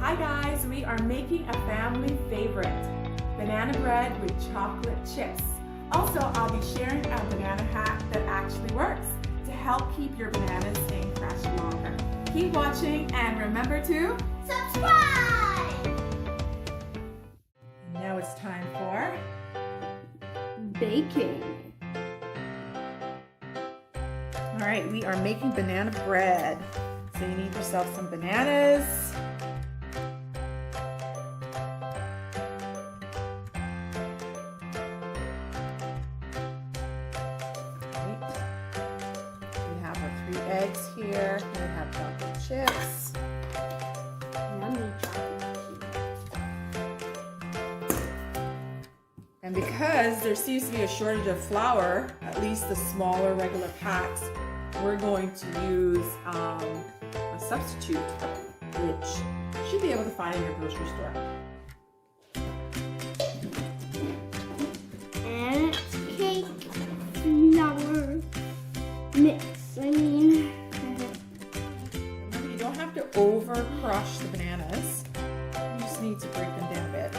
Hi guys, we are making a family favorite, banana bread with chocolate chips. Also, I'll be sharing a banana hack that actually works to help keep your bananas staying fresh longer. Keep watching and remember to subscribe! And now it's time for baking. All right, we are making banana bread. So you need yourself some bananas. Right. We have our 3 eggs here. We have chocolate chips. Yummy chocolate chips. And because there seems to be a shortage of flour, at least the smaller regular packs, we're going to use a substitute, which you should be able to find in your grocery store. And it's cake flour mix. Remember, you don't have to over crush the bananas. You just need to break them down a bit.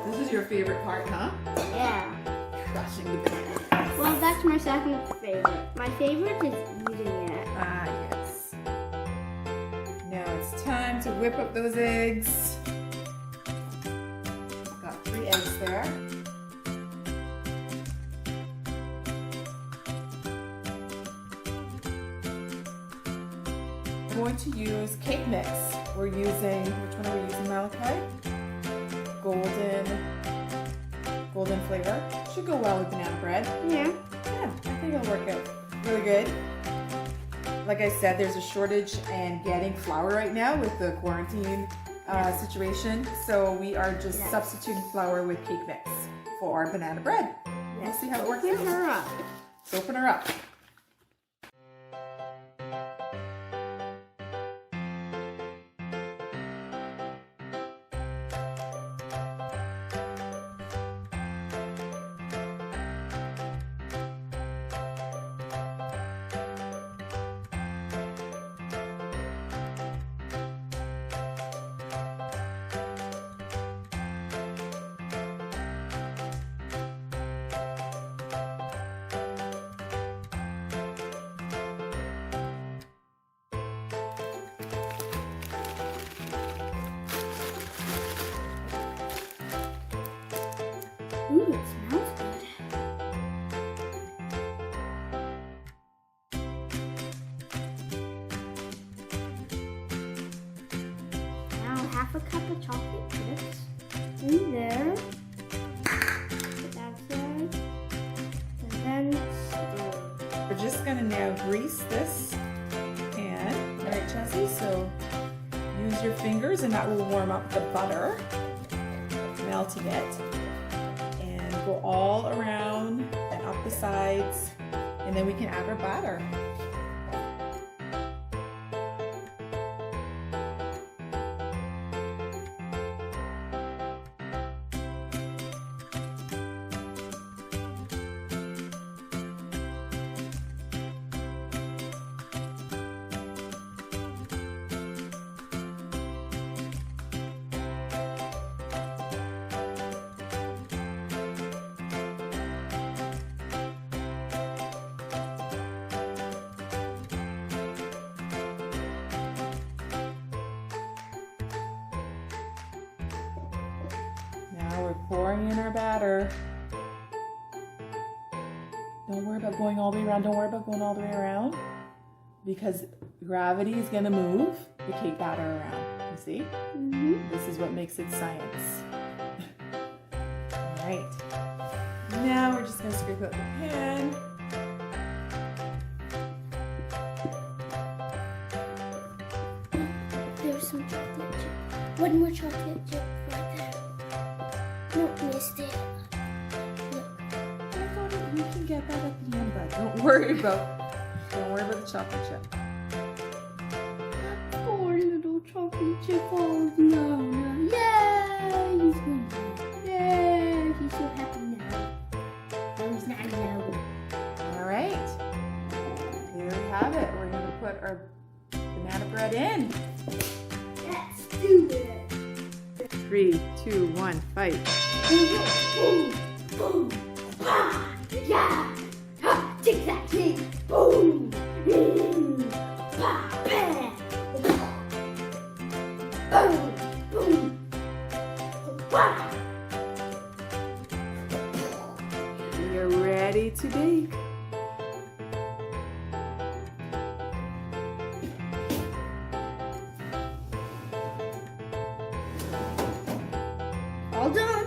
This is your favorite part, huh? Yeah. Crushing the bananas. Well, that's my second favorite. My favorite is eating it. Ah, yes. Now it's time to whip up those eggs. Got 3 eggs there. I'm going to use cake mix. We're using, which one are we using, Malachi? Golden flavor. Should go well with banana bread. Yeah. Yeah, I think it'll work out really good. Like I said, there's a shortage in getting flour right now with the quarantine situation. So we are just substituting flour with cake mix for our banana bread. We'll see how it works out. Open her up. Let's open her up. Ooh, it smells good. Now 1/2 cup of chocolate chips in there. Put that aside. And then stir. We're just gonna now grease this pan. All right, Chelsea, so use your fingers and that will warm up the butter, melting it. Go all around and up the sides, and then we can add our batter. Now we're pouring in our batter. Don't worry about going all the way around. Don't worry about going all the way around because gravity is going to move the cake batter around. You see? This is what makes it science. All right. Now we're just going to scrape out the pan. There's some chocolate chip. One more chocolate chip right there. Nope, missed it. Look. I thought we can get that at the end, but don't worry about the chocolate chip. Poor little chocolate chip. Oh no, no. Yay! He's going. Yay! He's so happy now. cut in. Let's do it. 3, 2, 1, fight. Boom, boom, bah, yeah, ha, tic tac tic, boom, bah, bam, boom, boom, bah. We are ready to bake. All done.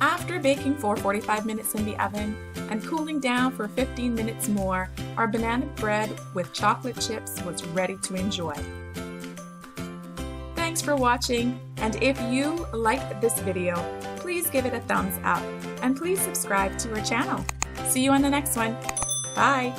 After baking for 45 minutes in the oven and cooling down for 15 minutes more, our banana bread with chocolate chips was ready to enjoy. Thanks for watching, and if you liked this video, please give it a thumbs up and please subscribe to our channel. See you on the next one. Bye!